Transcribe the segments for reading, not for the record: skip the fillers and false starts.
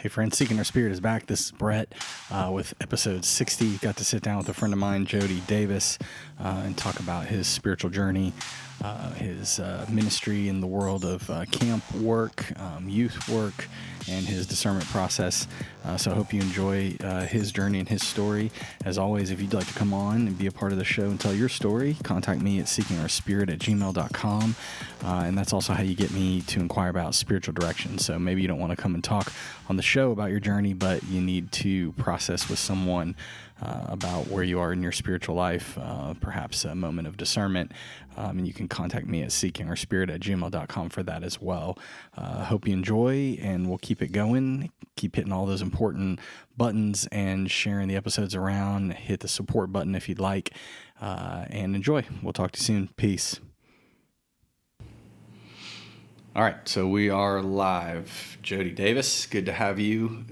Hey friends, Seeking Our Spirit is back. This is Brett with episode 60. Got to sit down with a friend of mine, Jody Davis, and talk about his spiritual journey, his ministry in the world of camp work, youth work, and his discernment process. So I hope you enjoy his journey and his story. As always, if you'd like to come on and be a part of the show and tell your story, contact me at seekingourspirit@gmail.com. And that's also how you get me to inquire about spiritual direction. So maybe you don't want to come and talk on the show about your journey, but you need to process with someone about where you are in your spiritual life, perhaps a moment of discernment. And you can contact me at seekingourspirit@gmail.com for that as well. Hope you enjoy, and we'll keep it going. Keep hitting all those important buttons and sharing the episodes around. Hit the support button if you'd like, and enjoy. We'll talk to you soon. Peace. All right, so we are live. Jody Davis, good to have you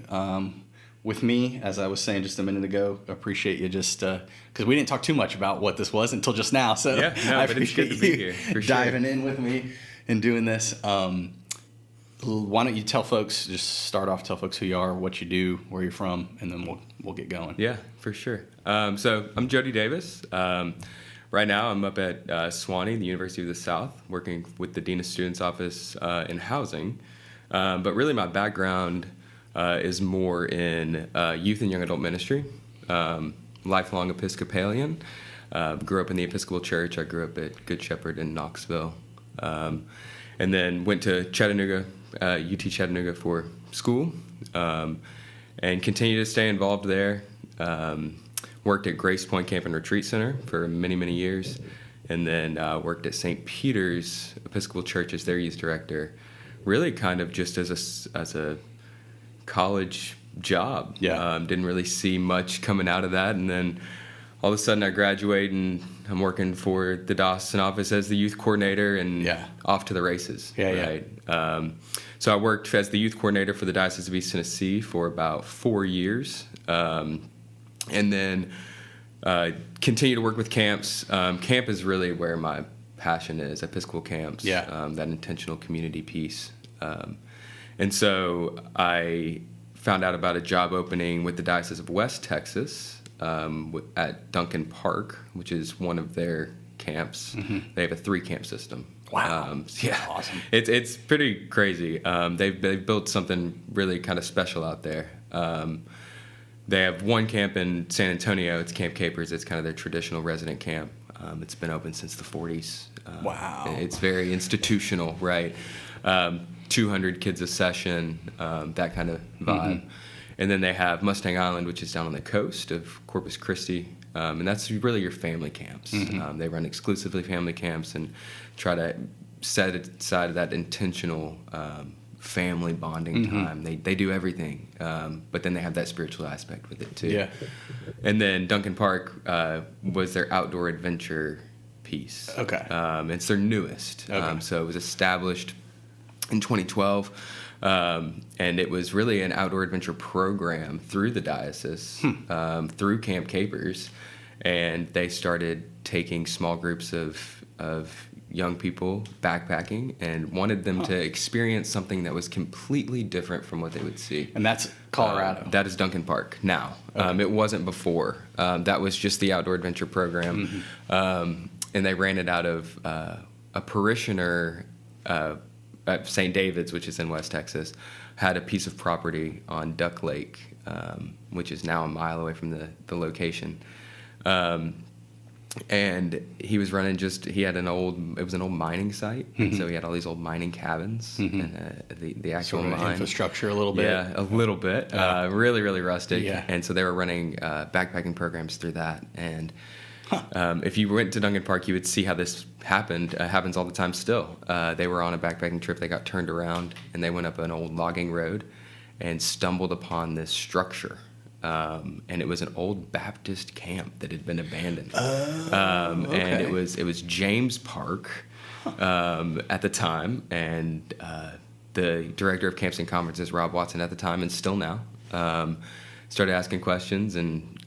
with me. As I was saying just a minute ago, appreciate you just because we didn't talk too much about what this was until just now. So yeah, no, I appreciate it's good to be here, for sure. Diving in with me and doing this. Why don't you tell folks, just start off, tell folks who you are, what you do, where you're from, and then we'll get going. Yeah, for sure. So I'm Jody Davis. Right now I'm up at Sewanee, the University of the South, working with the Dean of Students Office in housing. But really my background is more in youth and young adult ministry. Lifelong Episcopalian. Grew up in the Episcopal Church. I grew up at Good Shepherd in Knoxville. And then went to Chattanooga, UT Chattanooga for school, and continued to stay involved there. Worked at Grace Point Camp and Retreat Center for many, many years, and then worked at St. Peter's Episcopal Church as their youth director, really kind of just as a college job. Yeah. Didn't really see much coming out of that, and then all of a sudden I graduate and I'm working for the Dawson office as the youth coordinator and off to the races. Right. So I worked as the youth coordinator for the Diocese of East Tennessee for about 4 years. And then continue to work with camps. Camp is really where my passion is, Episcopal camps, that intentional community piece. And so I found out about a job opening with the Diocese of West Texas at Duncan Park, which is one of their camps. Mm-hmm. They have a 3-camp system. Wow. Awesome. It's pretty crazy. They've built something really kind of special out there. They have one camp in San Antonio. It's Camp Capers. It's kind of their traditional resident camp. It's been open since the 40s. Wow. It's very institutional, right? 200 kids a session, that kind of vibe. Mm-hmm. And then they have Mustang Island, which is down on the coast of Corpus Christi. And that's really your family camps. Mm-hmm. They run exclusively family camps and try to set aside that intentional family bonding time. They do everything, but then they have that spiritual aspect with it too. Yeah. And then Duncan Park was their outdoor adventure piece. Okay. It's their newest. Okay. So it was established in 2012, and it was really an outdoor adventure program through the diocese, through Camp Capers, and they started taking small groups of young people backpacking and wanted them to experience something that was completely different from what they would see. And that's Colorado. That is Duncan Park now. Okay. It wasn't before. That was just the outdoor adventure program. Mm-hmm. And they ran it out of a parishioner at St. David's, which is in West Texas, had a piece of property on Duck Lake, which is now a mile away from the location. And he was running he had it was an old mining site, and so he had all these old mining cabins, and the actual sort of mine. Infrastructure a little bit. Yeah, a little bit. Really, really rustic. Yeah. And so they were running backpacking programs through that. And if you went to Duncan Park, you would see how this happened. Happens all the time still. They were on a backpacking trip. They got turned around, and they went up an old logging road and stumbled upon this structure. And it was an old Baptist camp that had been abandoned. Okay. And it was James Park at the time, and the director of camps and conferences, Rob Watson, at the time and still now, started asking questions. And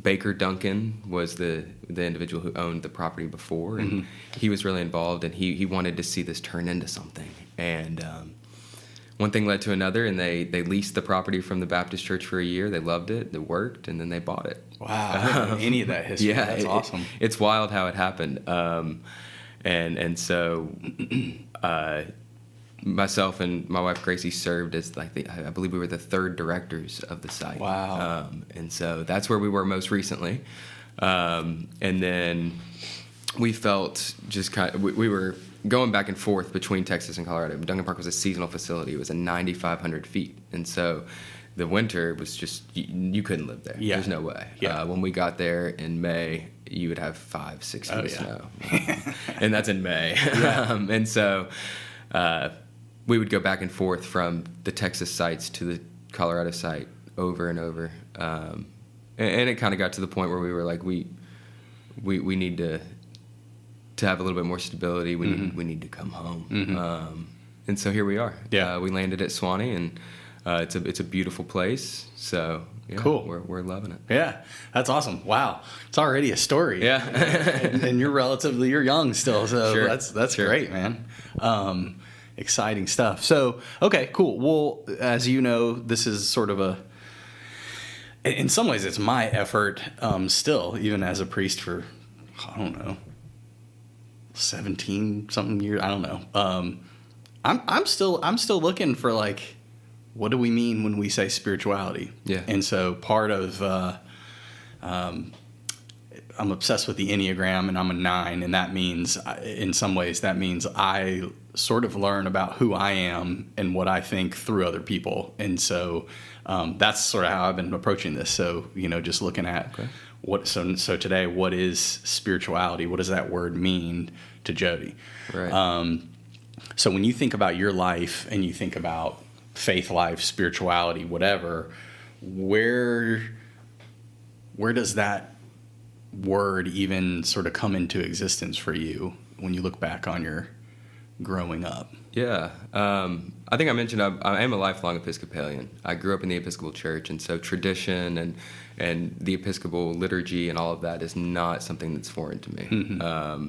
Baker Duncan was the individual who owned the property before, and he was really involved, and he wanted to see this turn into something. And one thing led to another, and they leased the property from the Baptist church for a year. They loved it. It worked, and then they bought it. Wow. I didn't know any of that history. Yeah, That's awesome. It's wild how it happened. And so myself and my wife Gracie served as I believe we were the third directors of the site. Wow. And so that's where we were most recently. And then we felt just we were going back and forth between Texas and Colorado. Duncan Park was a seasonal facility. It was 9,500 feet. And so the winter was just, you couldn't live there. Yeah. There's no way. Yeah. When we got there in May, you would have 5-6 feet of snow. And that's in May. Yeah. And so we would go back and forth from the Texas sites to the Colorado site over and over. And it kind of got to the point where we were like, we need to have a little bit more stability. We need to come home. Mm-hmm. And so here we are. Yeah. We landed at Swanee, and it's a beautiful place. So yeah, cool. We're loving it. Yeah, that's awesome. Wow, it's already a story. Yeah. and you're young still, so Sure. that's Sure. great, man. Exciting stuff. So okay, cool. Well, as you know, this is sort of in some ways, it's my effort still, even as a priest for, I don't know, 17 something years. I don't know. I'm still looking for what do we mean when we say spirituality? Yeah. And so part of I'm obsessed with the Enneagram, and I'm a 9, and that means in some ways I sort of learn about who I am and what I think through other people. And so that's sort of how I've been approaching this. So, just looking at so today, what is spirituality? What does that word mean to Jody? Right. So when you think about your life and you think about faith life, spirituality, whatever, where does that word even sort of come into existence for you when you look back on your growing up? Yeah. I think I mentioned I am a lifelong Episcopalian. I grew up in the Episcopal Church, and so tradition and the Episcopal liturgy and all of that is not something that's foreign to me. Mm-hmm.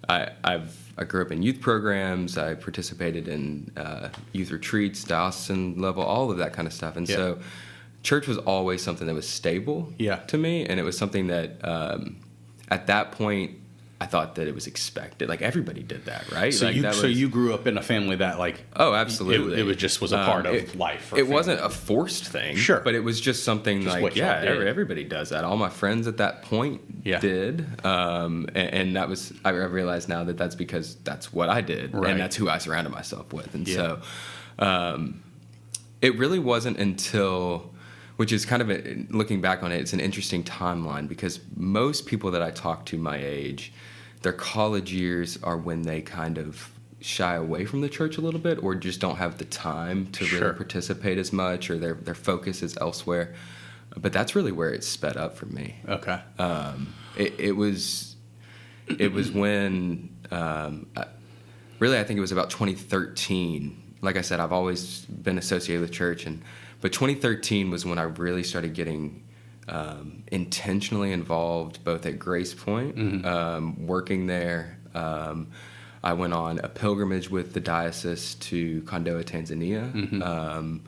I grew up in youth programs. I participated in youth retreats, diocesan level, all of that kind of stuff. And so church was always something that was stable to me, and it was something that at that point I thought that it was expected. Like everybody did that, right? So you grew up in a family that oh, absolutely, it was a part of life. It wasn't a forced thing, sure, but it was just something everybody does that. All my friends at that point did, and that was I realized now that that's because that's what I did, and that's who I surrounded myself with, and so it really wasn't until. Which is kind of, looking back on it, it's an interesting timeline because most people that I talk to my age, their college years are when they kind of shy away from the church a little bit or just don't have the time to really participate as much, or their focus is elsewhere. But that's really where it sped up for me. Okay. It was when, really I think it was about 2013. Like I said, I've always been associated with church, but 2013 was when I really started getting intentionally involved, both at Grace Point, working there. I went on a pilgrimage with the diocese to Kondoa, Tanzania,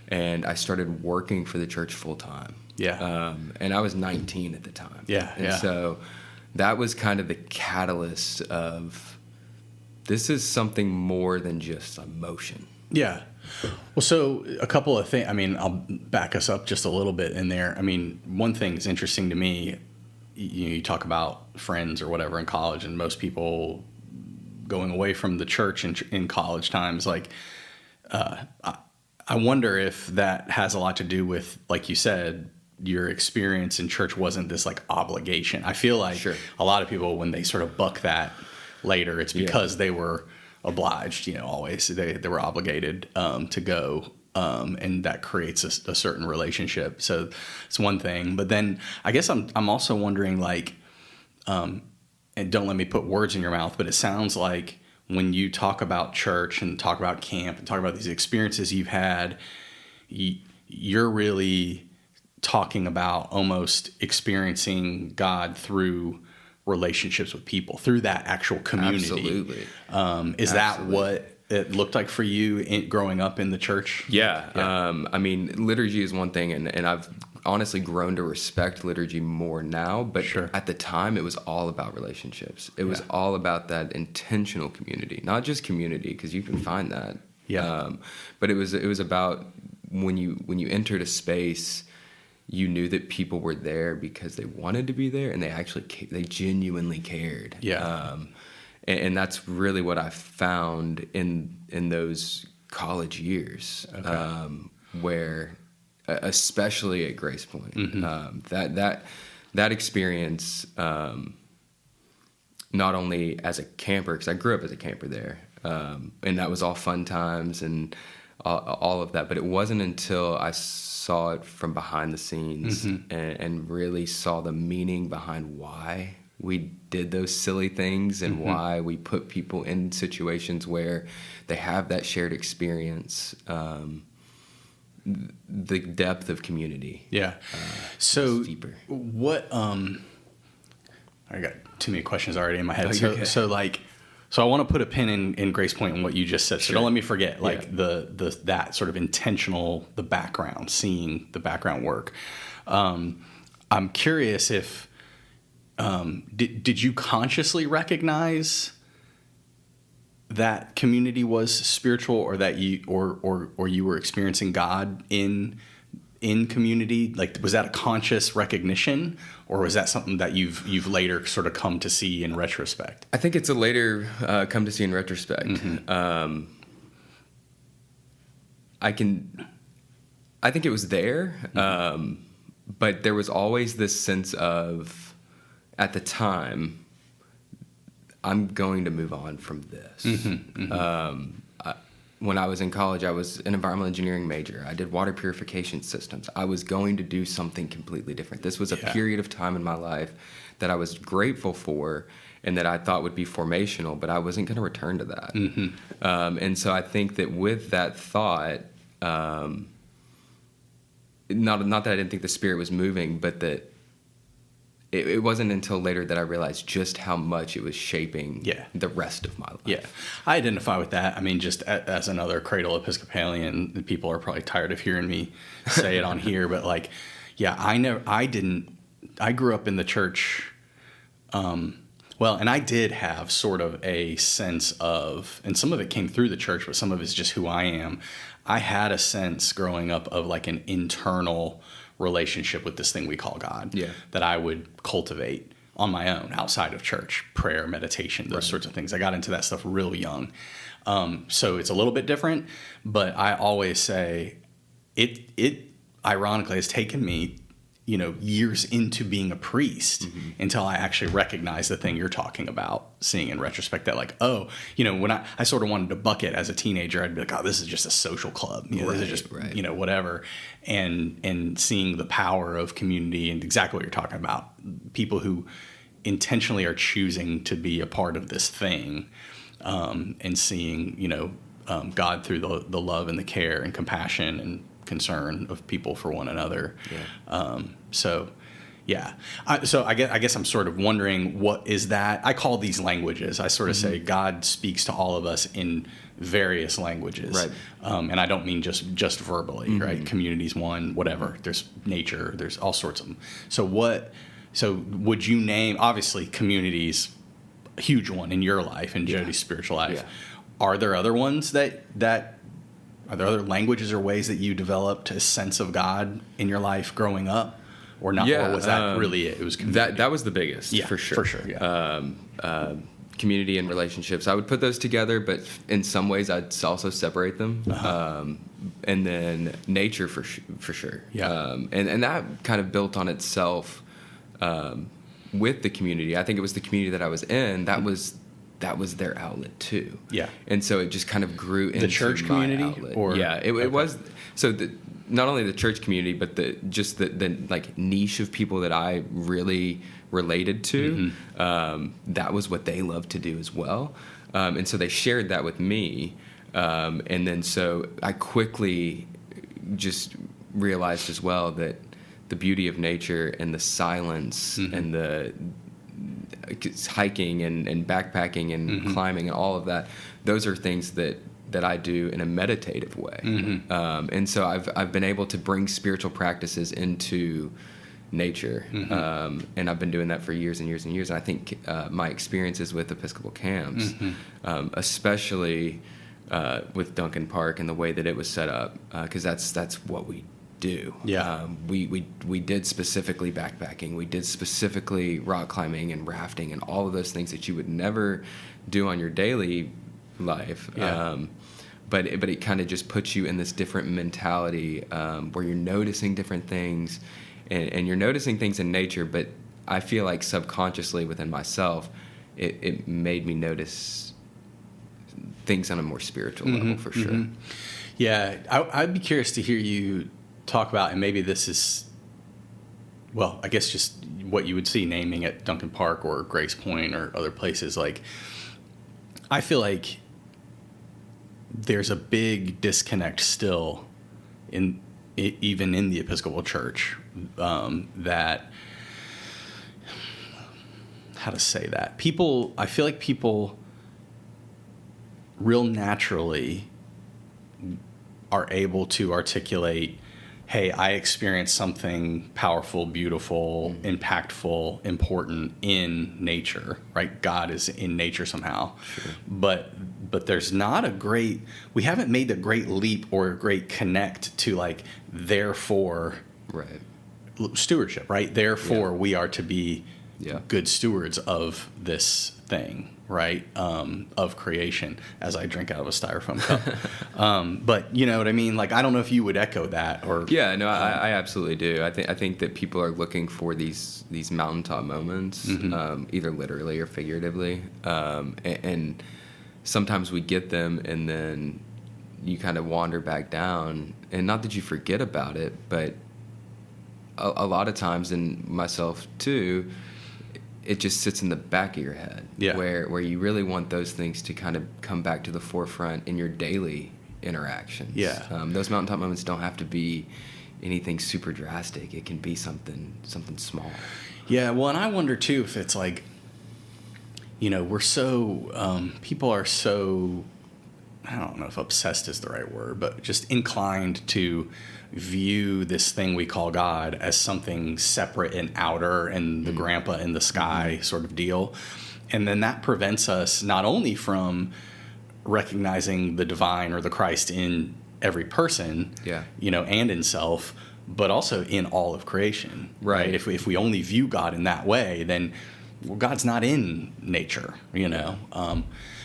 and I started working for the church full time. Yeah, and I was 19 at the time. So that was kind of the catalyst of this is something more than just emotion. Yeah. Well, so a couple of things. I mean, I'll back us up just a little bit in there. I mean, one thing that's interesting to me, you talk about friends or whatever in college, and most people going away from the church in college times, I wonder if that has a lot to do with, like you said, your experience in church wasn't this obligation. I feel like a lot of people, when they sort of buck that later, it's because they were obliged, always they were obligated to go, and that creates a certain relationship. So it's one thing, but then I guess I'm also wondering, and don't let me put words in your mouth, but it sounds like when you talk about church and talk about camp and talk about these experiences you've had, you're really talking about almost experiencing God through relationships with people, through that actual community. Absolutely. Is that what it looked like for you growing up in the church? Yeah. I mean, liturgy is one thing, and I've honestly grown to respect liturgy more now, but Sure. at the time it was all about relationships. It was all about that intentional community, not just community, because you can find that. Yeah. But it was about when you entered a space, you knew that people were there because they wanted to be there, and they genuinely cared. Yeah. And that's really what I found in those college years, where, especially at Grace Point, that experience, not only as a camper, because I grew up as a camper there, and that was all fun times and all of that, but it wasn't until I saw it from behind the scenes and really saw the meaning behind why we did those silly things and why we put people in situations where they have that shared experience, the depth of community. Yeah. So deeper. What, I got too many questions already in my head. Oh, So, okay. so I want to put a pin in Grace Point and what you just said. So Sure. don't let me forget, that sort of intentional, the background, seeing the background work. I'm curious if, did you consciously recognize that community was spiritual, or that you or you were experiencing God in community? Like, was that a conscious recognition, or was that something that you've later sort of come to see in retrospect? I think it's a later come to see in retrospect. I think it was there, but there was always this sense of, at the time, I'm going to move on from this. When I was in college, I was an environmental engineering major. I did water purification systems. I was going to do something completely different. This was a period of time in my life that I was grateful for and that I thought would be formational, but I wasn't going to return to that. And so I think that with that thought, not that I didn't think the Spirit was moving, but that it wasn't until later that I realized just how much it was shaping the rest of my life. Yeah, I identify with that. I mean, just as another cradle Episcopalian, people are probably tired of hearing me say it on here, but I grew up in the church. And I did have sort of a sense of, and some of it came through the church, but some of it's just who I am. I had a sense growing up of like an internal relationship with this thing we call God that I would cultivate on my own outside of church, prayer, meditation, those sorts of things. I got into that stuff real young. So it's a little bit different, but I always say it ironically has taken me, years into being a priest until I actually recognize the thing you're talking about, seeing in retrospect that when I sort of wanted to bucket as a teenager, I'd be like, oh, this is just a social club. This is just, whatever. And seeing the power of community and exactly what you're talking about, people who intentionally are choosing to be a part of this thing, and seeing, God through the love and the care and compassion and concern of people for one another. So I guess I'm sort of wondering, what is that? I call these languages. I sort of say God speaks to all of us in various languages. Right. And I don't mean just verbally, right? Community's one, whatever. There's nature, there's all sorts of them. So would you name, obviously community's a huge one in your life, in Jody's spiritual life. Yeah. Are there other ones are there other languages or ways that you developed a sense of God in your life growing up, or not? Yeah, or was that really it? It was community. that was the biggest, for sure. For sure. Yeah. Community and relationships, I would put those together, but in some ways I'd also separate them. And then nature for sure. Yeah. And that kind of built on itself with the community. I think it was the community that I was in that was their outlet too. Yeah. And so it just kind of grew into the church community, outlet. Or it was so not only the church community, but the like niche of people that I really related to. That was what they loved to do as well, and so they shared that with me. And then so I quickly just realized as well that the beauty of nature and the silence and the hiking and backpacking and climbing and all of that, those are things that that I do in a meditative way. And so I've been able to bring spiritual practices into nature. And I've been doing that for years and years and years. And I think my experiences with Episcopal camps, especially with Duncan Park and the way that it was set up, because that's what we do. We did specifically backpacking. We did specifically rock climbing and rafting and all of those things that you would never do on your daily life. But it kind of just puts you in this different mentality where you're noticing different things, and you're noticing things in nature. But I feel like subconsciously within myself, it made me notice things on a more spiritual level, for sure. Yeah, I'd be curious to hear you talk about, and maybe this is, well, I guess just what you would see naming at Duncan Park or Grace Point or other places. Like, I feel like there's a big disconnect still even in the Episcopal Church, that, how to say that, I feel like people real naturally are able to articulate, hey, I experienced something powerful, beautiful, impactful, important in nature, right? God is in nature somehow. Sure. But there's not we haven't made a great leap or a great connect to, like, therefore, Right. stewardship, right? Therefore, we are to be good stewards of this thing, right? Of creation, as I drink out of a styrofoam cup. But you know what I mean? Like, I don't know if you would echo that, or I absolutely do. I think that people are looking for these mountaintop moments, either literally or figuratively, and sometimes we get them, and then you kind of wander back down, and not that you forget about it, but a lot of times, and myself too, it just sits in the back of your head, where you really want those things to kind of come back to the forefront in your daily interactions. Those mountaintop moments don't have to be anything super drastic. It can be something small. Yeah, well, and I wonder too if it's like, you know, we're so people are so, I don't know if obsessed is the right word, but just inclined to view this thing we call God as something separate and outer and the grandpa in the sky sort of deal. And then that prevents us not only from recognizing the divine or the Christ in every person, you know, and in self, but also in all of creation. Right. If we only view God in that way, then God's not in nature, you know,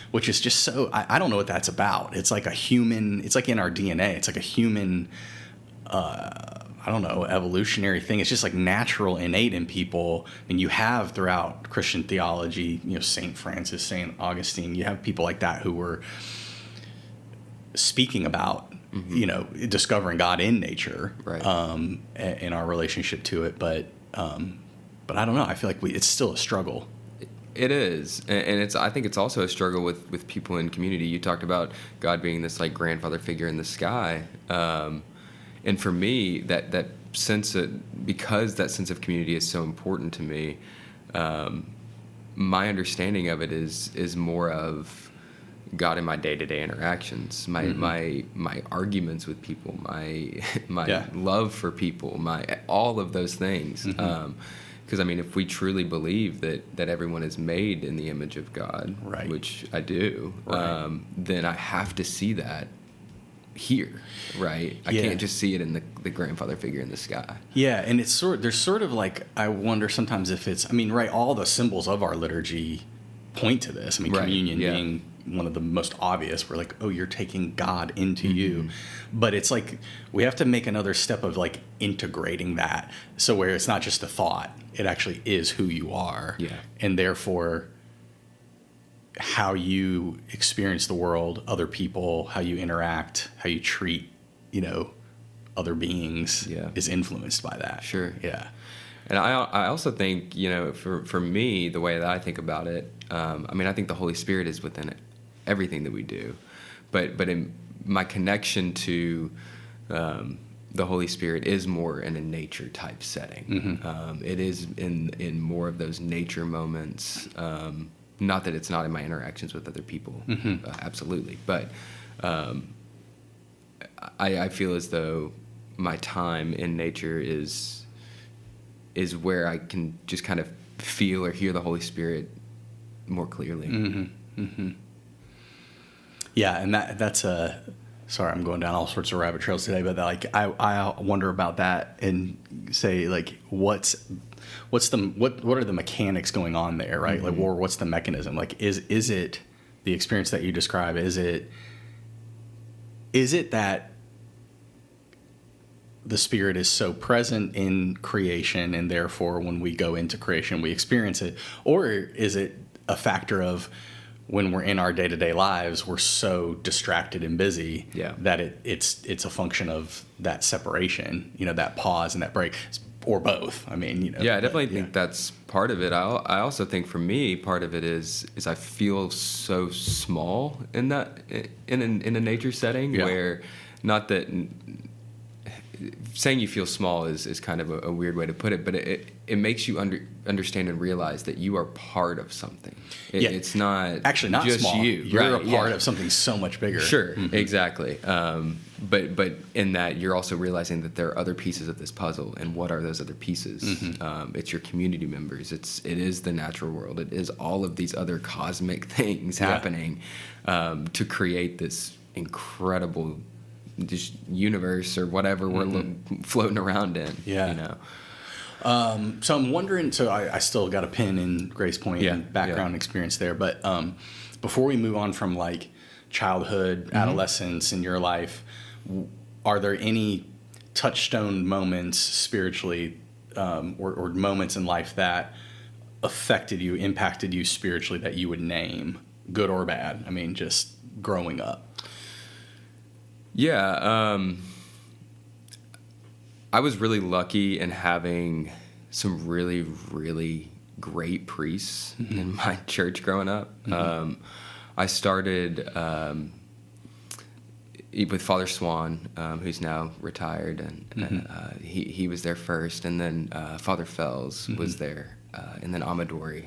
which is just so, I don't know what that's about. It's like it's like in our DNA. It's like a human, I don't know, evolutionary thing. It's just like natural, innate in people. And you have throughout Christian theology, you know, St. Francis, St. Augustine, you have people like that who were speaking about, you know, discovering God in nature, in our relationship to it. But I don't know. I feel like it's still a struggle. It is, and I think it's also a struggle with people in community. You talked about God being this like grandfather figure in the sky, and for me, that sense because that sense of community is so important to me. My understanding of it is more of God in my day-to-day interactions, my arguments with people, my love for people, all of those things. Because, I mean, if we truly believe that everyone is made in the image of God, which I do, then I have to see that here, right? I can't just see it in the grandfather figure in the sky. Yeah, and there's sort of like, I wonder sometimes if it's, I mean, all the symbols of our liturgy point to this. I mean, communion being one of the most obvious. We're like, oh, you're taking God into you. But it's like we have to make another step of like integrating that, so where it's not just a thought, it actually is who you are, and therefore how you experience the world, other people, how you interact, how you treat, you know, other beings is influenced by that. Sure. Yeah. And I also think, you know, for me, the way that I think about it, I mean, I think the Holy Spirit is within everything that we do, but in my connection to the Holy Spirit is more in a nature type setting. It is in more of those nature moments not that it's not in my interactions with other people, absolutely, but I feel as though my time in nature is where I can just kind of feel or hear the Holy Spirit more clearly. Yeah, and that's a. Sorry, I'm going down all sorts of rabbit trails today, but like I wonder about that and say like what are the mechanics going on there, right? Like, or what's the mechanism? Like, is it the experience that you describe? Is it that the Spirit is so present in creation, and therefore when we go into creation we experience it, or is it a factor of when we're in our day-to-day lives, we're so distracted and busy that it's a function of that separation, that pause and that break, or both. I mean, I definitely think that's part of it. I also think for me, part of it is I feel so small in that in a nature setting where, not that saying you feel small is kind of a weird way to put it, but it makes you understand and realize that you are part of something. It's not actually not just small. you. You're a part of something so much bigger. Sure, exactly. But in that, you're also realizing that there are other pieces of this puzzle, and what are those other pieces? It's your community members. It is the natural world. It is all of these other cosmic things happening to create this incredible this universe or whatever we're floating around in. So I'm wondering, so I still got a pin in Grace Point and background experience there, but before we move on from like childhood, adolescence in your life, are there any touchstone moments spiritually or moments in life that affected you, impacted you spiritually, that you would name, good or bad? I mean, just growing up. I was really lucky in having some really, really great priests in my church growing up. I started with Father Swan, who's now retired, and he was there first, and then Father Fells was there, and then Amadori.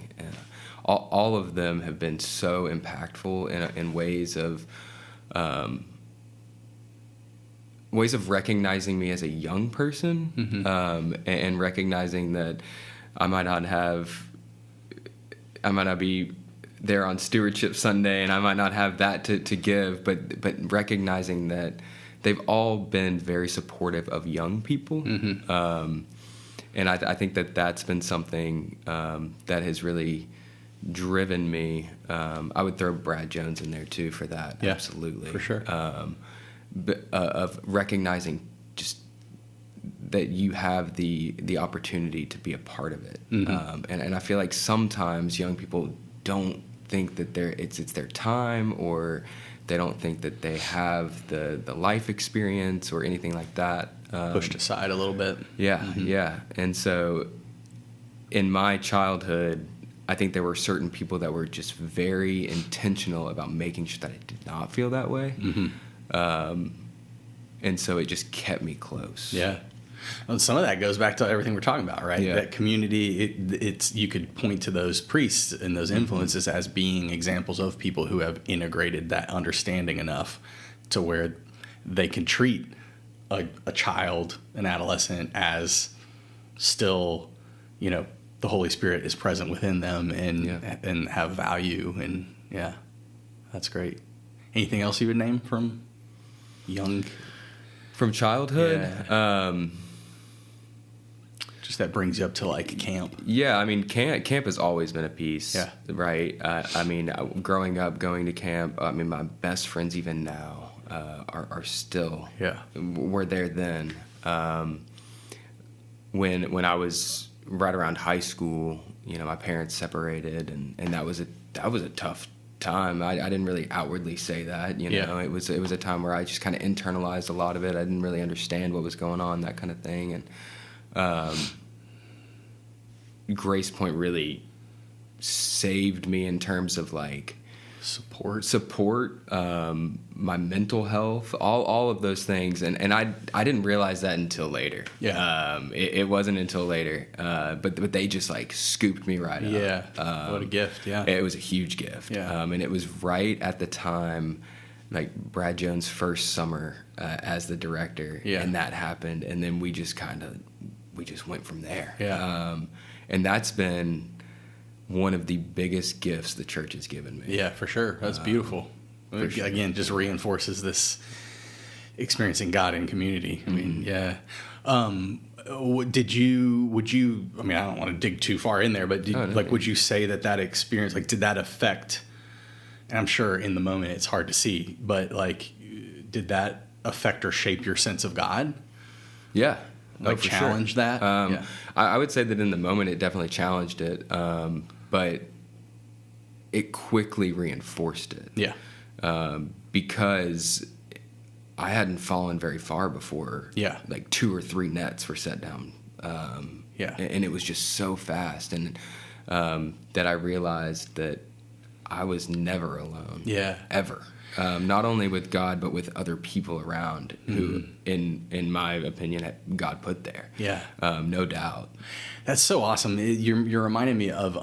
All of them have been so impactful in ways of recognizing me as a young person, and recognizing that I might not be there on Stewardship Sunday, and I might not have that to give, but recognizing that they've all been very supportive of young people. And I think that's been something that has really driven me. I would throw Brad Jones in there too for that. Yeah, absolutely, for sure. Of recognizing just that you have the opportunity to be a part of it, and I feel like sometimes young people don't think that it's their time, or they don't think that they have the life experience or anything like that. Pushed aside a little bit. And so in my childhood, I think there were certain people that were just very intentional about making sure that I did not feel that way. And so it just kept me close. Well, some of that goes back to everything we're talking about, right? Yeah. That community, it's you could point to those priests and those influences as being examples of people who have integrated that understanding enough to where they can treat a child, an adolescent, as still, the Holy Spirit is present within them and have value. And that's great. Anything else you would name from young? From childhood? Just that brings you up to like camp. I mean, camp has always been a piece, right? I mean, growing up, going to camp, I mean, my best friends even now are still, were there then. When I was right around high school, my parents separated, and that was a tough time. I didn't really outwardly say that, it was a time where I just kind of internalized a lot of it. I didn't really understand what was going on, that kind of thing. And Grace Point really saved me in terms of like support, my mental health, all of those things, and I didn't realize that until later. It wasn't until later, but they just like scooped me right up. What a gift. It was a huge gift. And it was right at the time, like Brad Jones' first summer as the director, and that happened, and then we just went from there. And that's been one of the biggest gifts the church has given me. Yeah, for sure. That's beautiful. Again, just reinforces this experiencing God in community. I mean, would you, I mean, I don't want to dig too far in there, but would you say that experience, like, did that affect, and I'm sure in the moment it's hard to see, but like, did that affect or shape your sense of God? Yeah. Like challenge that? I would say that in the moment it definitely challenged it, but it quickly reinforced it. Because I hadn't fallen very far before. Like 2 or 3 nets were set down. And it was just so fast, and that I realized that I was never alone. Ever. Not only with God, but with other people around who, in my opinion, God put there. No doubt. That's so awesome. You're reminding me of,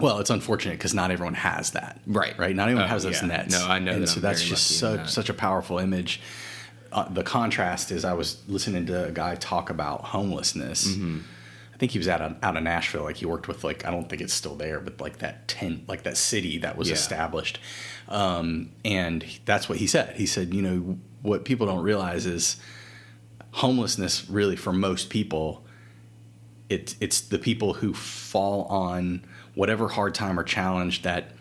well, it's unfortunate because not everyone has that. Right. Not everyone has those nets. No, I know. And that so I'm that's very just lucky such a powerful image. The contrast is I was listening to a guy talk about homelessness. I think he was out of Nashville. Like he worked with, like, I don't think it's still there, but like that tent, like that city that was established. And that's what he said. He said, you know, what people don't realize is homelessness really for most people, it's the people who fall on whatever hard time or challenge that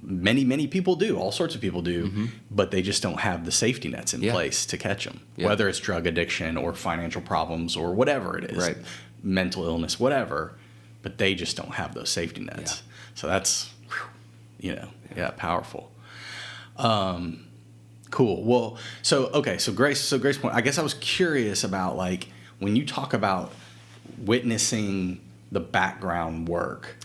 many people do, all sorts of people do, but they just don't have the safety nets in place to catch them, whether it's drug addiction or financial problems or whatever it is, mental illness, whatever, but they just don't have those safety nets. So that's, powerful. Cool. Well, so Grace point, I guess I was curious about, like, when you talk about witnessing the background work,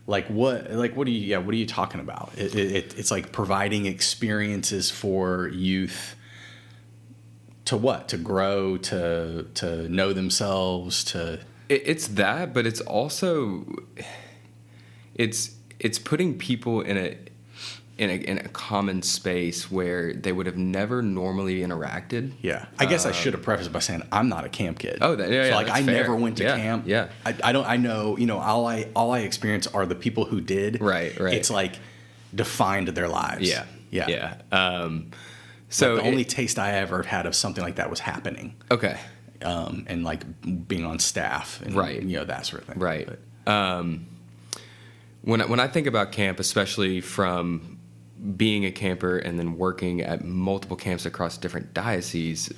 what are you talking about? It's like providing experiences for youth to what? To grow, to know themselves, to... It's that, but it's also, it's putting people in a common space where they would have never normally interacted. I guess I should have prefaced by saying I'm not a camp kid. So like I fair. never went to camp. I know, all I experience are the people who did. Right. It's like defined their lives. So the only taste I ever had of something like that was happening. And like being on staff and that sort of thing. But, when I think about camp, especially from being a camper and then working at multiple camps across different dioceses,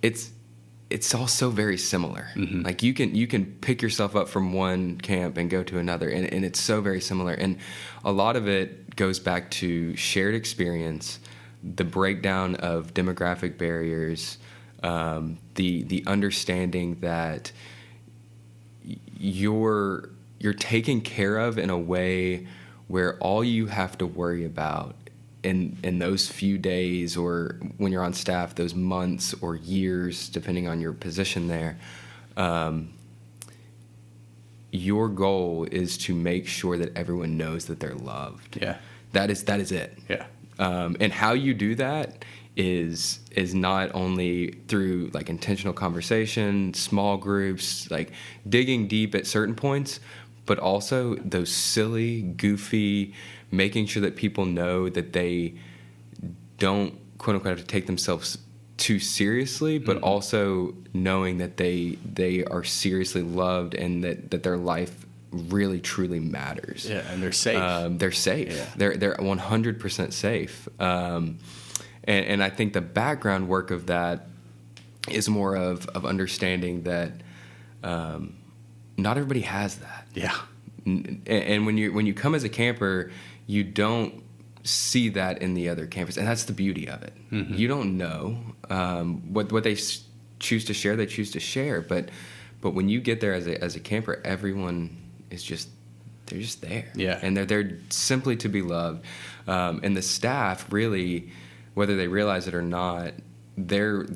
it's all so very similar. Like you can pick yourself up from one camp and go to another, and it's so very similar. And a lot of it goes back to shared experience, the breakdown of demographic barriers, the understanding that you're taken care of in a way where all you have to worry about in those few days, or when you're on staff, those months or years, depending on your position there, your goal is to make sure that everyone knows that they're loved. That is it. And how you do that is not only through like intentional conversation, small groups, like digging deep at certain points, but also those silly, goofy, making sure that people know that they don't, quote unquote, have to take themselves too seriously, but also knowing that they are seriously loved and that their life really truly matters. And they're safe. They're safe. They're 100% safe. And I think the background work of that is more of understanding that not everybody has that. And when you come as a camper, you don't see that in the other campers, and that's the beauty of it. You don't know what they choose to share. They choose to share, but when you get there as a camper, everyone is just they're just there. Yeah. And they're there simply to be loved. And the staff really, whether they realize it or not, their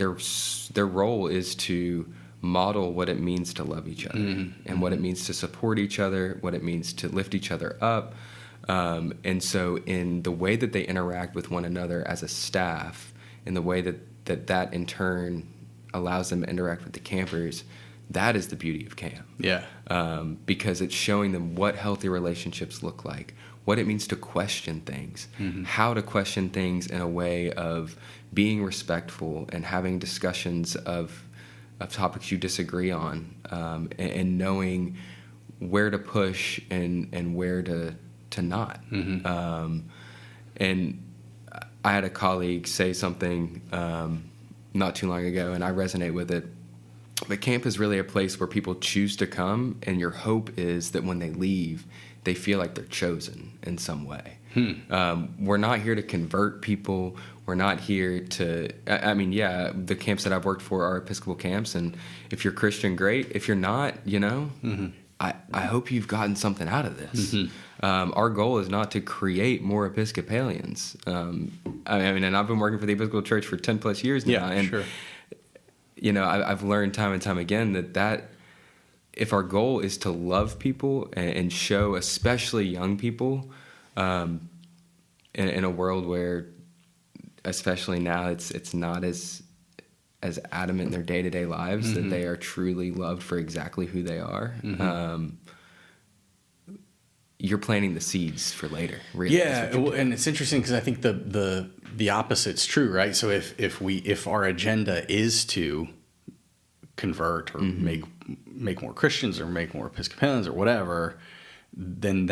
role is to model what it means to love each other and what it means to support each other, what it means to lift each other up. And so in the way that they interact with one another as a staff, in the way that in turn allows them to interact with the campers, that is the beauty of camp. Yeah. Because it's showing them what healthy relationships look like, what it means to question things, how to question things in a way of being respectful and having discussions of topics you disagree on, and knowing where to push and where to not. And I had a colleague say something not too long ago, and I resonate with it. But camp is really a place where people choose to come, and your hope is that when they leave, they feel like they're chosen in some way. We're not here to convert people. We're not here to, the camps that I've worked for are Episcopal camps, and if you're Christian, great. If you're not, I hope you've gotten something out of this. Our goal is not to create more Episcopalians. And I've been working for the Episcopal Church for 10 plus years now. And, sure. I've learned time and time again that if our goal is to love people and show, especially young people, in a world where, especially now, it's not as adamant in their day-to-day lives that they are truly loved for exactly who they are. You're planting the seeds for later. Really. Yeah, and it's interesting because I think the opposite's true, right? So if our agenda is to convert or make more Christians or make more Episcopalians or whatever, then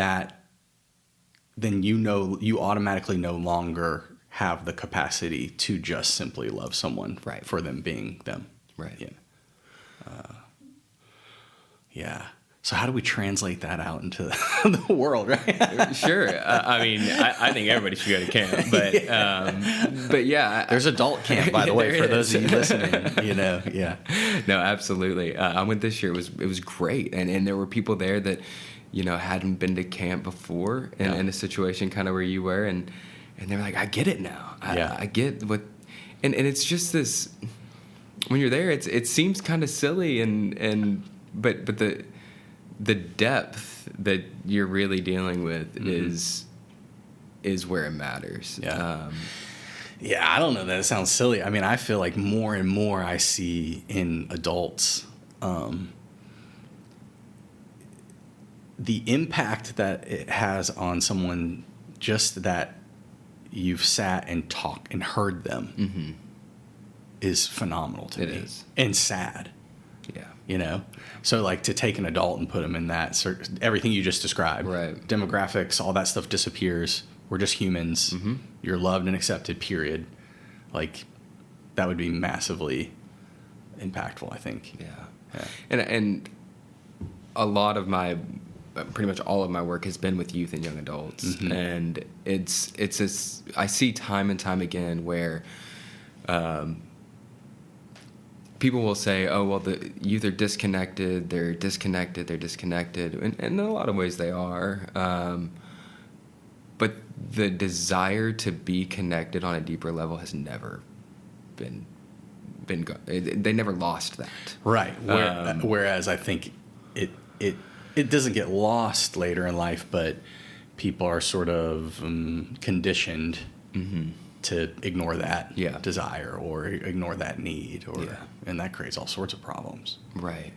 you automatically no longer have the capacity to just simply love someone for them being them. Right. Yeah. Yeah. So how do we translate that out into the world, right? Sure. I think everybody should go to camp, but yeah. There's adult camp, by the way, for those of you listening, yeah. No, absolutely. I went this year. It was great. And there were people there that, hadn't been to camp before in a situation kind of where you were. And they were like, I get it now. I get what, and it's just this, when you're there, it seems kind of silly but the depth that you're really dealing with is where it matters. Yeah. I don't know that it sounds silly. I mean, I feel like more and more I see in adults the impact that it has on someone, just that you've sat and talked and heard them is phenomenal to me. It is. And sad. Yeah. So like to take an adult and put them in that, everything you just described, right? Demographics, all that stuff disappears. We're just humans. You're loved and accepted, period. Like that would be massively impactful, I think. Yeah. And a lot of pretty much all of my work has been with youth and young adults. And I see time and time again where, people will say, oh, well, the youth are disconnected, they're disconnected. And in a lot of ways they are. But the desire to be connected on a deeper level has never been they never lost that. Right. Whereas I think it doesn't get lost later in life, but people are sort of conditioned to ignore that desire or ignore that need, and that creates all sorts of problems. Right.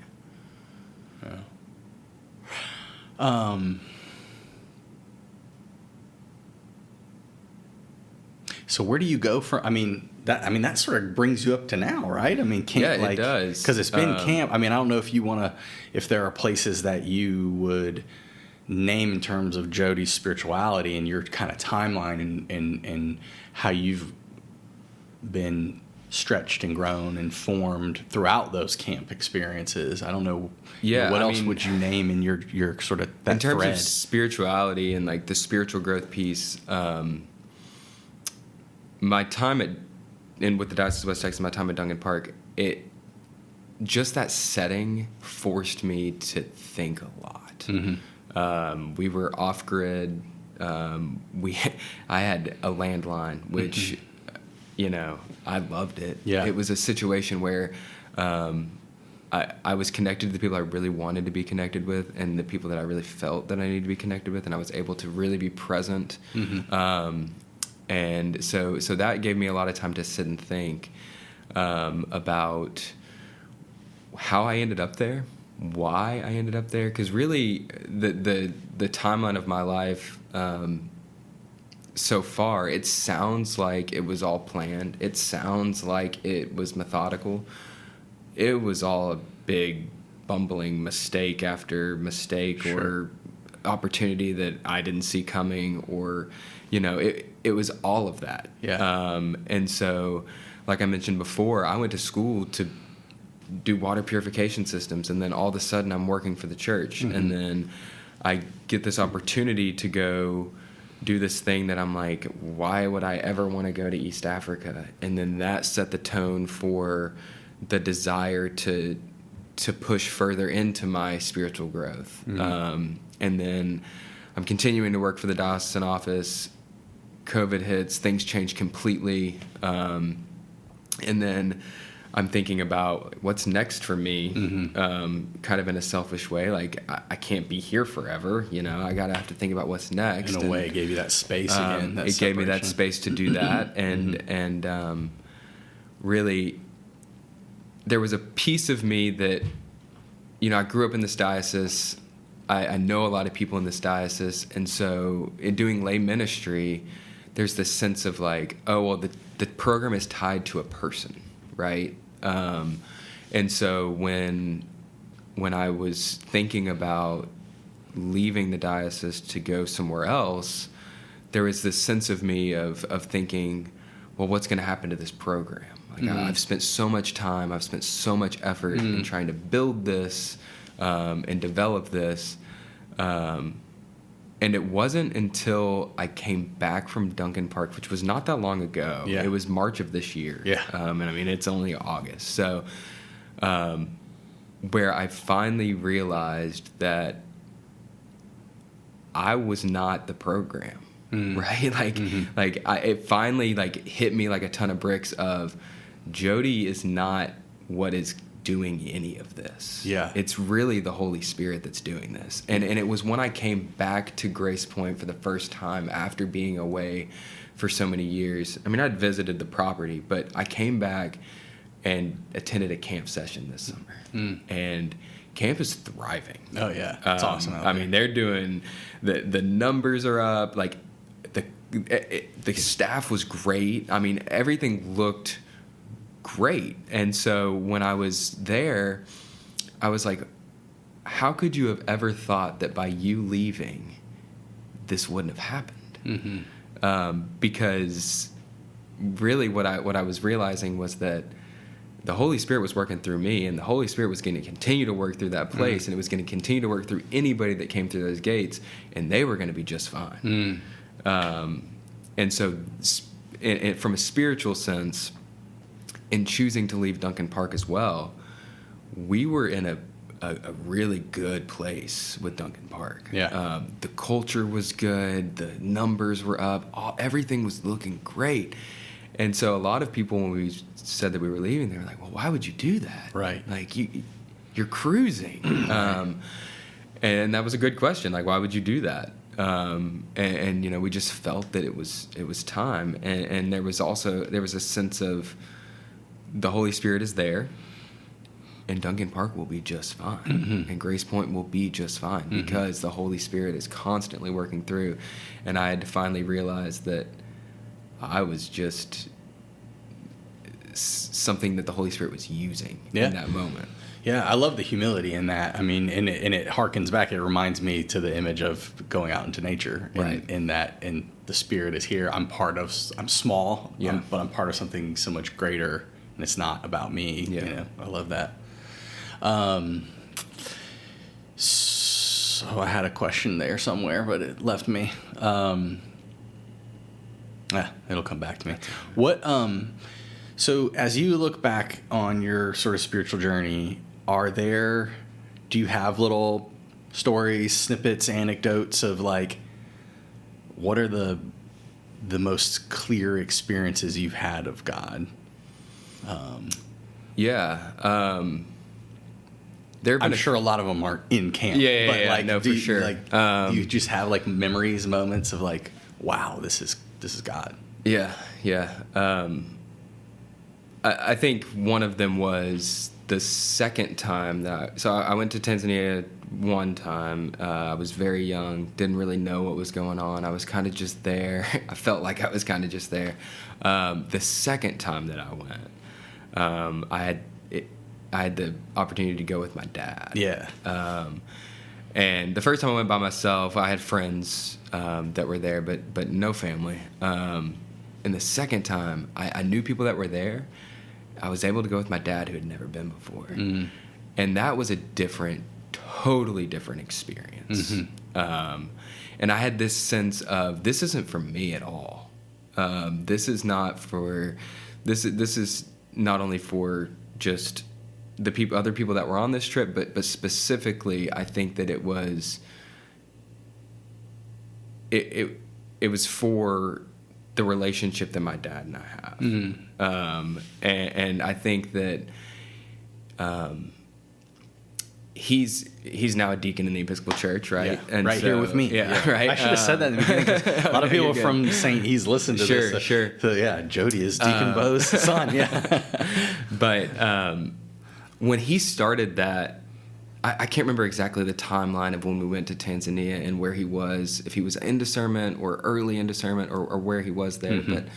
Yeah. So where do you go from? That sort of brings you up to now, right? Camp, it does, because it's been camp. I don't know if there are places that you would name in terms of Jody's spirituality and your kind of timeline and how you've been stretched and grown and formed throughout those camp experiences. I don't know. What else would you name in your sort of that in terms thread? of spirituality and like the spiritual growth piece? My time with the Diocese of West Texas, my time at Duncan Park, that setting forced me to think a lot. We were off grid. I had a landline, which, I loved it. Yeah. It was a situation where I was connected to the people I really wanted to be connected with, and the people that I really felt that I needed to be connected with, and I was able to really be present. And so that gave me a lot of time to sit and think about how I ended up there, why I ended up there, because really the timeline of my life so far, it sounds like it was all planned. It sounds like it was methodical. It was all a big bumbling mistake after mistake, Sure. or opportunity that I didn't see coming, or it was all of that. Yeah. And so, like I mentioned before, I went to school to do water purification systems, and then all of a sudden I'm working for the church, and then I get this opportunity to go do this thing that I'm like, why would I ever want to go to East Africa? And then that set the tone for the desire to push further into my spiritual growth. And then I'm continuing to work for the diocesan office. COVID hits, things change completely. And then I'm thinking about what's next for me, kind of in a selfish way. Like, I can't be here forever, I have to think about what's next. In a way, it gave you that space again. It gave me that space to do that. And really, there was a piece of me that, I grew up in this diocese. I know a lot of people in this diocese. And so in doing lay ministry, there's this sense of like, oh, well, the program is tied to a person, right? And so when I was thinking about leaving the diocese to go somewhere else, there was this sense of me of thinking, well, what's going to happen to this program? Like, I've spent so much time, I've spent so much effort in trying to build this and develop this. And it wasn't until I came back from Duncan Park, which was not that long ago. Yeah. It was March of this year. Yeah. And I mean, it's only August. So where I finally realized that I was not the program, right? Like, it finally hit me like a ton of bricks of Jody is not what is doing any of this. Yeah. It's really the Holy Spirit that's doing this. And it was when I came back to Grace Point for the first time after being away for so many years. I mean, I'd visited the property, but I came back and attended a camp session this summer. And camp is thriving. Oh, yeah. That's awesome. I mean, they're doing, the numbers are up. Like, the staff was great. I mean, everything looked great. And so when I was there, I was like, how could you have ever thought that by you leaving, this wouldn't have happened? Because really what I was realizing was that the Holy Spirit was working through me, and the Holy Spirit was going to continue to work through that place, and it was going to continue to work through anybody that came through those gates, and they were going to be just fine. And so from a spiritual sense, in choosing to leave Duncan Park as well, we were in a really good place with Duncan Park. Yeah. The culture was good. The numbers were up. Everything was looking great. And so a lot of people, when we said that we were leaving, they were like, well, why would you do that? Right. Like, you're cruising. And that was a good question. Like, why would you do that? And we just felt that it was time. And there was a sense of, the Holy Spirit is there, and Duncan Park will be just fine, and Grace Point will be just fine, because the Holy Spirit is constantly working through. And I had to finally realize that I was just something that the Holy Spirit was using in that moment. Yeah, I love the humility in that. I mean, and it harkens back. It reminds me to the image of going out into nature, right? In that, and the Spirit is here. I'm small, but I'm part of something so much greater. And it's not about me. Yeah. I love that. So I had a question there somewhere, but it left me. It'll come back to me. What? So as you look back on your sort of spiritual journey, do you have little stories, snippets, anecdotes of like, what are the most clear experiences you've had of God? I'm sure a lot of them are in camp. Like, no, for sure. Do you just have like memories, moments of like, wow, this is God? Yeah. I think one of them was the second time I went to Tanzania one time. I was very young, didn't really know what was going on. I was kind of just there. I felt like I was kind of just there. The second time that I went, I had the opportunity to go with my dad. Yeah. And the first time I went by myself, I had friends that were there, but no family. And the second time, I knew people that were there. I was able to go with my dad, who had never been before. And that was a totally different experience. And I had this sense of, this isn't for me at all. This is not for, this is not only for just the other people that were on this trip, but specifically, I think that it was for the relationship that my dad and I have. And I think that he's now a deacon in the Episcopal Church, right? Yeah, and here with me. Yeah. Right. I should have said that in the beginning, 'cause a lot of people from St. He's listened to this. Sure. So yeah, Jody is Deacon Bo's son. Yeah. But when he started that, I can't remember exactly the timeline of when we went to Tanzania and where he was, if he was in discernment or early in discernment or where he was there. But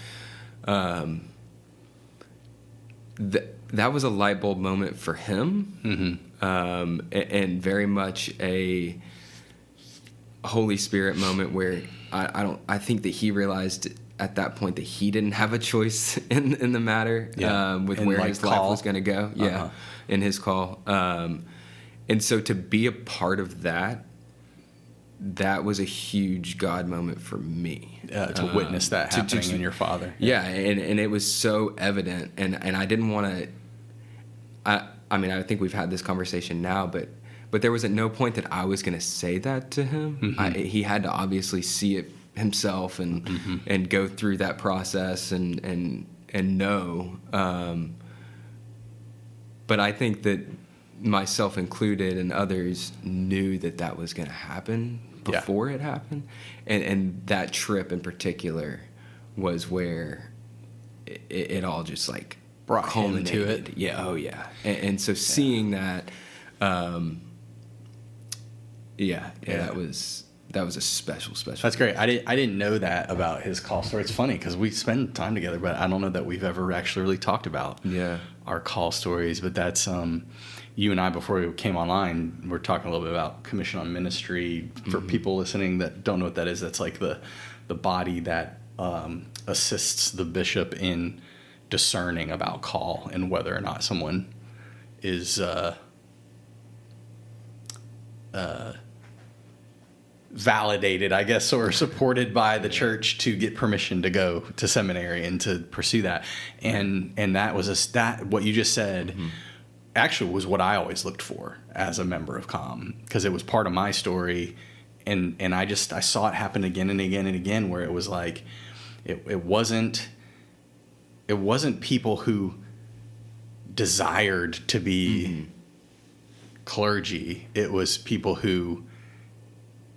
that was a light bulb moment for him, and very much a Holy Spirit moment where I think that he realized at that point that he didn't have a choice in the matter, with where his life was going to go. In his call. And so to be a part of that was a huge God moment for me. To witness that happening in your father. Yeah, and it was so evident. And I didn't want to... I mean, I think we've had this conversation now, but there was at no point that I was going to say that to him. He had to obviously see it himself and go through that process and know. But I think that myself included and others knew that was going to happen before it happened. And that trip in particular was where it all just like brought him to it. Yeah. Oh yeah. And so seeing that, that was a special. That's great. I didn't know that about his call story. It's funny because we spend time together, but I don't know that we've ever actually really talked about our call stories. But that's you and I, before we came online, we're talking a little bit about Commission on Ministry. For people listening that don't know what that is, that's like the body that assists the bishop in discerning about call and whether or not someone is validated, I guess, or supported by the church to get permission to go to seminary and to pursue that. And that was what you just said actually was what I always looked for as a member of COM, because it was part of my story. And I saw it happen again and again and again, where it was like, it wasn't people who desired to be clergy. It was people who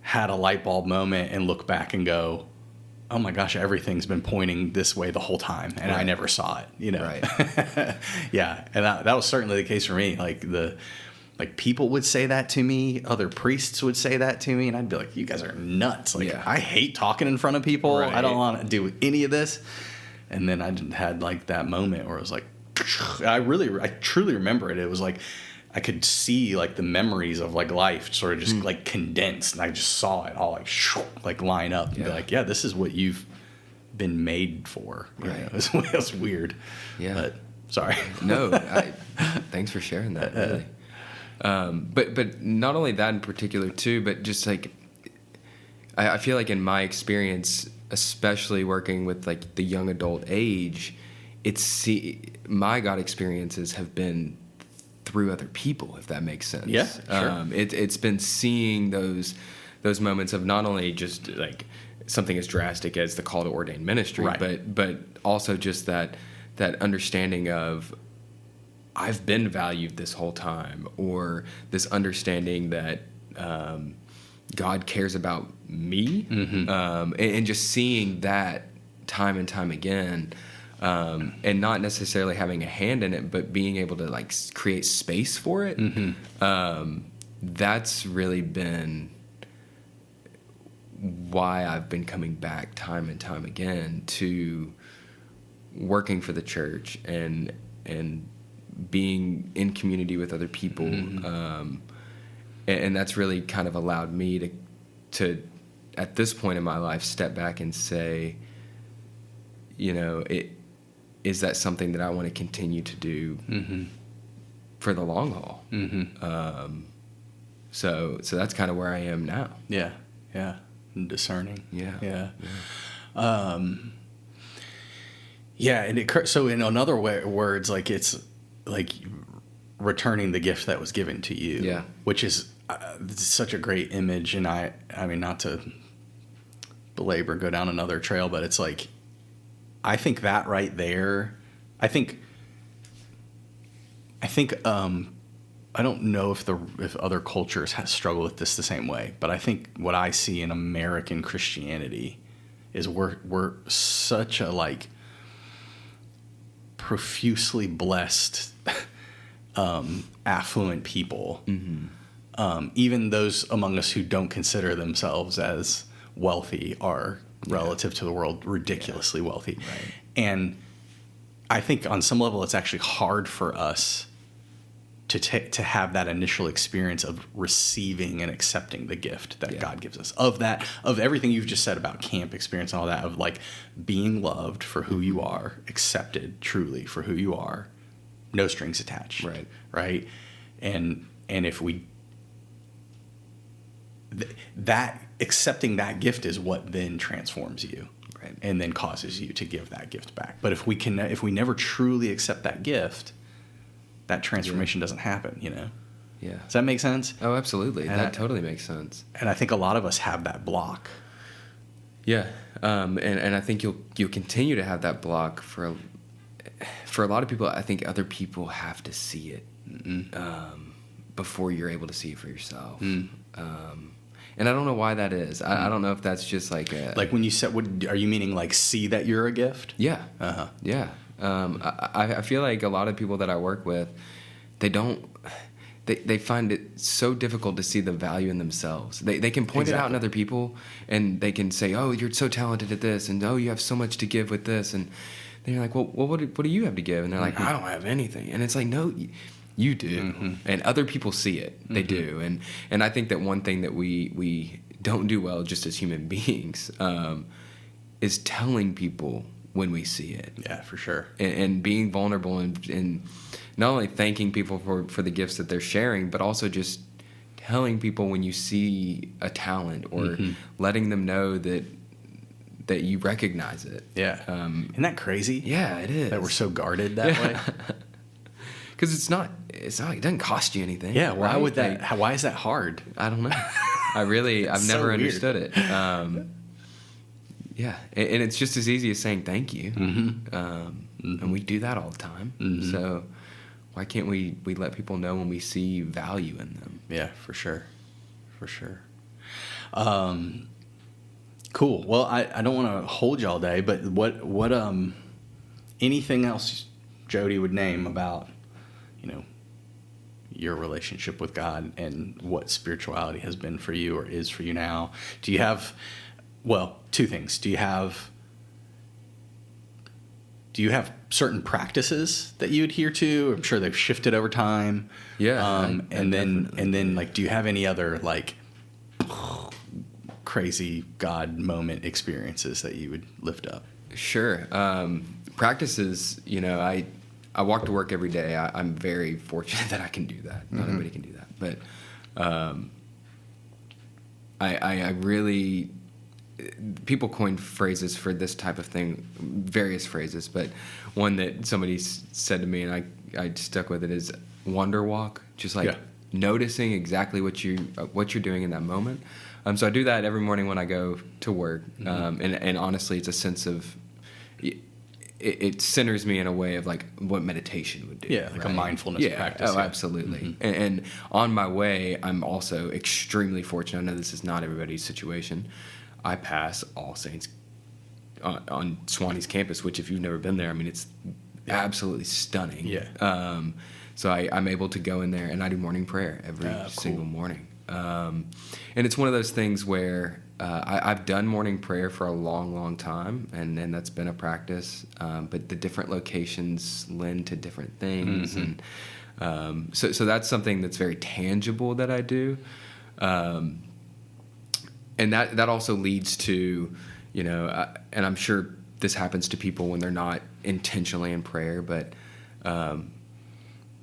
had a light bulb moment and look back and go, oh my gosh, everything's been pointing this way the whole time, and I never saw it, Right. Yeah, and that was certainly the case for me. Like people would say that to me, other priests would say that to me, and I'd be like, you guys are nuts. I hate talking in front of people. Right. I don't want to do any of this. And then I had like that moment where it was like, I truly remember it. It was like, I could see like the memories of like life sort of just like condensed, and I just saw it all like line up and be like, yeah, this is what you've been made for. Right. It was weird. Yeah. But sorry. No, thanks for sharing that. Really. But not only that in particular too, but just like, I feel like in my experience, especially working with like the young adult age, my God experiences have been through other people, if that makes sense. Yeah, sure. It's been seeing those moments of not only just like something as drastic as the call to ordained ministry, Right. but also just that understanding of I've been valued this whole time, or this understanding that God cares about me, and just seeing that time and time again, and not necessarily having a hand in it, but being able to like create space for it. That's really been why I've been coming back time and time again to working for the church and being in community with other people. And that's really kind of allowed me to at this point in my life step back and say, is that something that I want to continue to do for the long haul? So that's kind of where I am now. Yeah. And discerning. Yeah. Yeah, and so in other words, like it's like returning the gift that was given to you. Yeah. Which is such a great image, and I mean, not to belabor, go down another trail, but it's like, I think that right there, I think I don't know if other cultures struggle with this the same way, but I think what I see in American Christianity is we're such a like profusely blessed, affluent people. Even those among us who don't consider themselves as wealthy are, relative to the world, ridiculously wealthy. Right. And I think on some level it's actually hard for us to have that initial experience of receiving and accepting the gift that God gives us. Of everything you've just said about camp experience and all that, of like being loved for who you are, accepted truly for who you are, no strings attached. Right. And if we that accepting that gift is what then transforms you, right, and then causes you to give that gift back. But if we never truly accept that gift, that transformation doesn't happen. Yeah. Does that make sense? Oh, absolutely. That totally makes sense. And I think a lot of us have that block. Yeah. And I think you'll continue to have that block for a lot of people. I think other people have to see it before you're able to see it for yourself. And I don't know why that is. I don't know if that's just like like when you said, are you meaning like see that you're a gift? Yeah. Yeah. I feel like a lot of people that I work with, they find it so difficult to see the value in themselves. They can point it out in other people, and they can say, oh, you're so talented at this, and oh, you have so much to give with this. And then you're like, well, what do you have to give? And they're like, I don't have anything. And it's like, no, you do. And other people see it. They do. And I think that one thing that we don't do well just as human beings is telling people when we see it. Yeah, for sure. And being vulnerable and not only thanking people for the gifts that they're sharing, but also just telling people when you see a talent, or letting them know that you recognize it. Yeah. Isn't that crazy? Yeah, it is. That we're so guarded that way. Because it's not like it doesn't cost you anything. Yeah, why would that? Like, why is that hard? I don't know. I've so never weird. understood it. Yeah, and it's just as easy as saying thank you. And we do that all the time. So why can't we let people know when we see value in them? Yeah, for sure. Cool. Well, I don't want to hold you all day, but what anything else Jody would name about your relationship with God and what spirituality has been for you or is for you now? Do you have, well, two things. Do you have certain practices that you adhere to? I'm sure they've shifted over time. Yeah. And then like, do you have any other like crazy God moment experiences that you would lift up? Sure. Practices, I walk to work every day. I'm very fortunate that I can do that. Not everybody can do that. But I really, people coin phrases for this type of thing, various phrases, but one that somebody said to me and I stuck with it is, wonder walk, just like noticing exactly what you're doing in that moment. So I do that every morning when I go to work, and honestly, it's a sense of it centers me in a way of like what meditation would do. Yeah, like a mindfulness practice. Oh, absolutely. And on my way, I'm also extremely fortunate. I know this is not everybody's situation. I pass All Saints on Swanee's campus, which if you've never been there, I mean, it's absolutely stunning. Yeah. So I'm able to go in there and I do morning prayer every single morning. And it's one of those things where I've done morning prayer for a long, long time, and that's been a practice. But the different locations lend to different things, and so that's something that's very tangible that I do. And that also leads to, and I'm sure this happens to people when they're not intentionally in prayer, but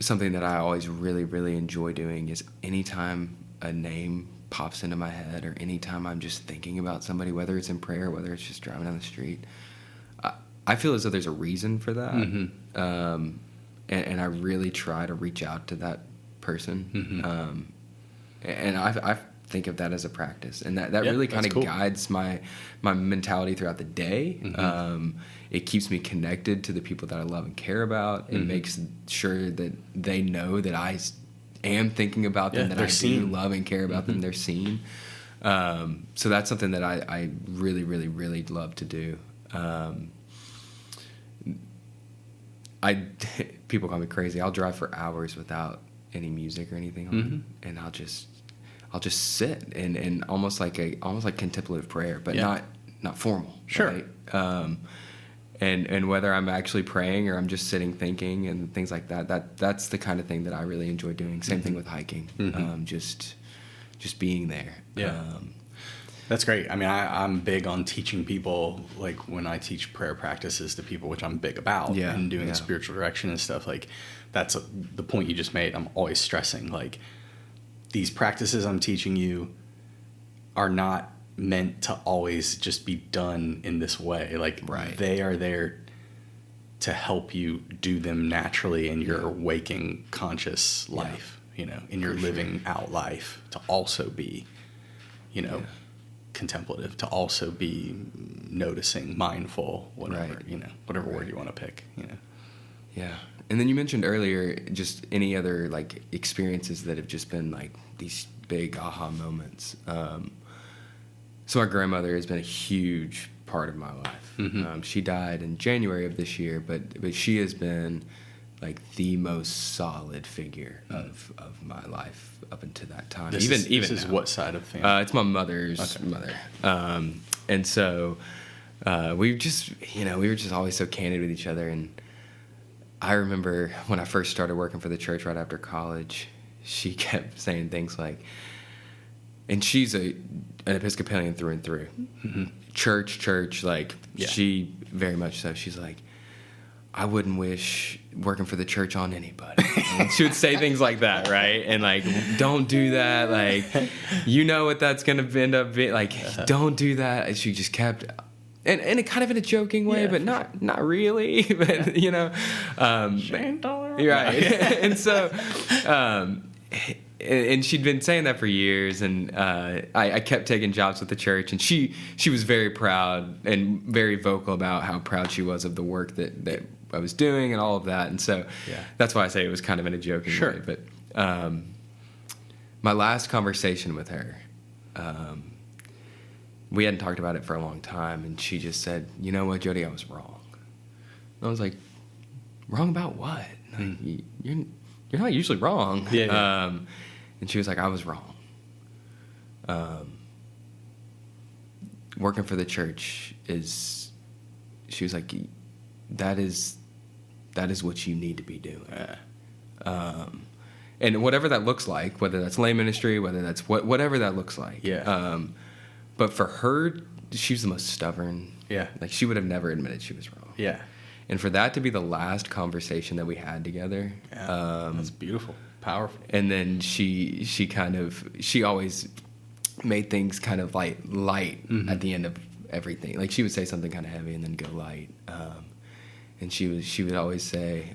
something that I always really, really enjoy doing is anytime a name pops into my head or anytime I'm just thinking about somebody, whether it's in prayer, whether it's just driving down the street, I feel as though there's a reason for that. And I really try to reach out to that person. And I think of that as a practice, and that really kind of guides my mentality throughout the day. It keeps me connected to the people that I love and care about. It makes sure that they know that I am thinking about them, that I do love and care about them. They're seen. So that's something that I really, really, really love to do. People call me crazy. I'll drive for hours without any music or anything on, and I'll just sit and almost like contemplative prayer, but not formal. Sure. Right? And whether I'm actually praying or I'm just sitting thinking and things like that's the kind of thing that I really enjoy doing. Same thing with hiking. Just being there. Yeah. That's great. I mean, I'm big on teaching people, like when I teach prayer practices to people, which I'm big about, and doing spiritual direction and stuff. Like that's the point you just made. I'm always stressing, like, these practices I'm teaching you are not meant to always just be done in this way. Like, they are there to help you do them naturally in your waking conscious life, in your living out life, to also be, contemplative, to also be noticing, mindful, whatever, whatever word you want to pick, Yeah. And then you mentioned earlier just any other like experiences that have just been like these big aha moments. So my grandmother has been a huge part of my life. She died in January of this year, but she has been like the most solid figure of my life up until that time. This is what side of the family? It's my mother's mother. And so we were just always so candid with each other. And I remember when I first started working for the church right after college, she kept saying things like, and she's an Episcopalian through and through. Church, like, she very much so. She's like, I wouldn't wish working for the church on anybody. And she would say things like that, right? And like, don't do that. Like, you know what that's going to end up being. Like, don't do that. And she just kept... And it kind of in a joking way, but not really. But, right. And so... and she'd been saying that for years, and I kept taking jobs with the church, and she was very proud and very vocal about how proud she was of the work that I was doing and all of that. And so that's why I say it was kind of in a joking way. But my last conversation with her, we hadn't talked about it for a long time, and she just said, "You know what, Jody, I was wrong." And I was like, "Wrong about what? Like, you're not usually wrong." And she was like, "I was wrong. Working for the church is," she was like, that is what you need to be doing. And whatever that looks like, whether that's lay ministry, whether that's whatever that looks like. But for her, she was the most stubborn. Like, she would have never admitted she was wrong. And for that to be the last conversation that we had together. That's beautiful. Powerful. And then she always made things kind of light at the end of everything. Like, she would say something kind of heavy and then go light. And she would always say,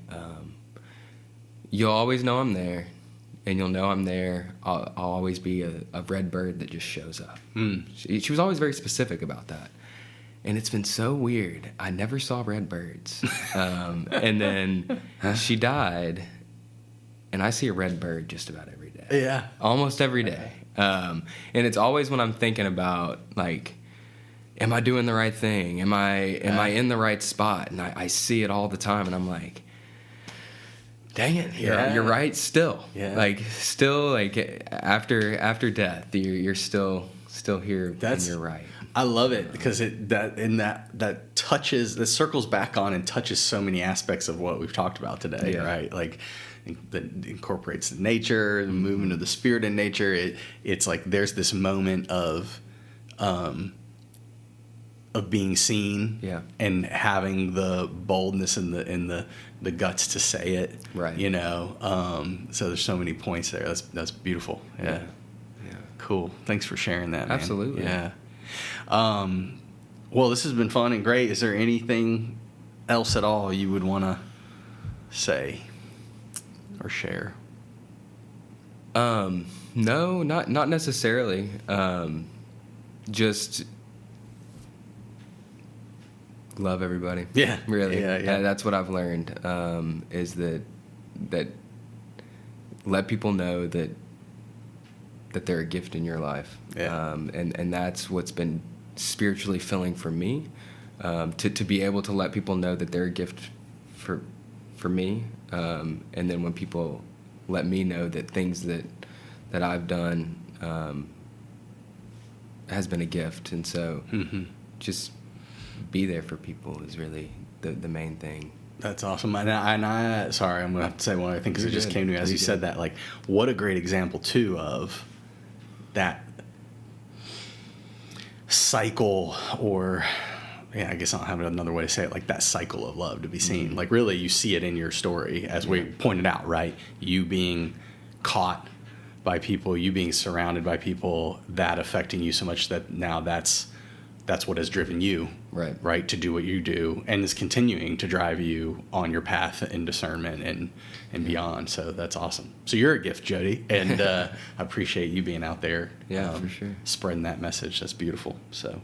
you'll always know I'm there, and you'll know I'm there. I'll always be a red bird that just shows up. She was always very specific about that. And it's been so weird. I never saw red birds. And then she died, and I see a red bird just about every day. Yeah. Almost every day. And it's always when I'm thinking about, like, am I doing the right thing? Am I in the right spot? And I see it all the time, and I'm like, dang it, you're right still. Yeah. Like, still, like, after death, you're still here, and you're right. I love it because that touches, that circles back on and touches so many aspects of what we've talked about today, right? Like, that incorporates nature, the movement of the spirit in nature. It's like there's this moment of being seen, and having the boldness and the guts to say it, right? You know, so there's so many points there. That's beautiful. Yeah. Cool. Thanks for sharing that, man. Absolutely. Yeah. Well, this has been fun and great. Is there anything else at all you would want to say or share? No, not necessarily. Just love everybody. Yeah, really. Yeah. That's what I've learned. Is that let people know that they're a gift in your life. Yeah. And that's what's been spiritually filling for me. To be able to let people know that they're a gift for me. And then when people let me know that things that I've done has been a gift. And so just be there for people is really the main thing. That's awesome. And I sorry, I'm going to have to say one other thing because it just came to me as you said that. Like, what a great example, too, of that cycle, or I guess I don't have another way to say it, like that cycle of love to be seen. Like, really, you see it in your story, as we pointed out, right? You being caught by people, you being surrounded by people, that affecting you so much that now that's what has driven you, right, to do what you do, and is continuing to drive you on your path in discernment and beyond. So that's awesome. So you're a gift, Jody, and I appreciate you being out there, for sure, spreading that message. That's beautiful. So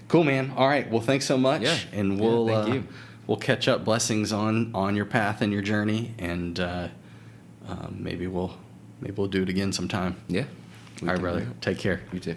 cool, man. All right, well, thanks so much, and we'll catch up. Blessings on your path and your journey, and maybe we'll do it again sometime. Yeah. All right, brother. Take care. You too.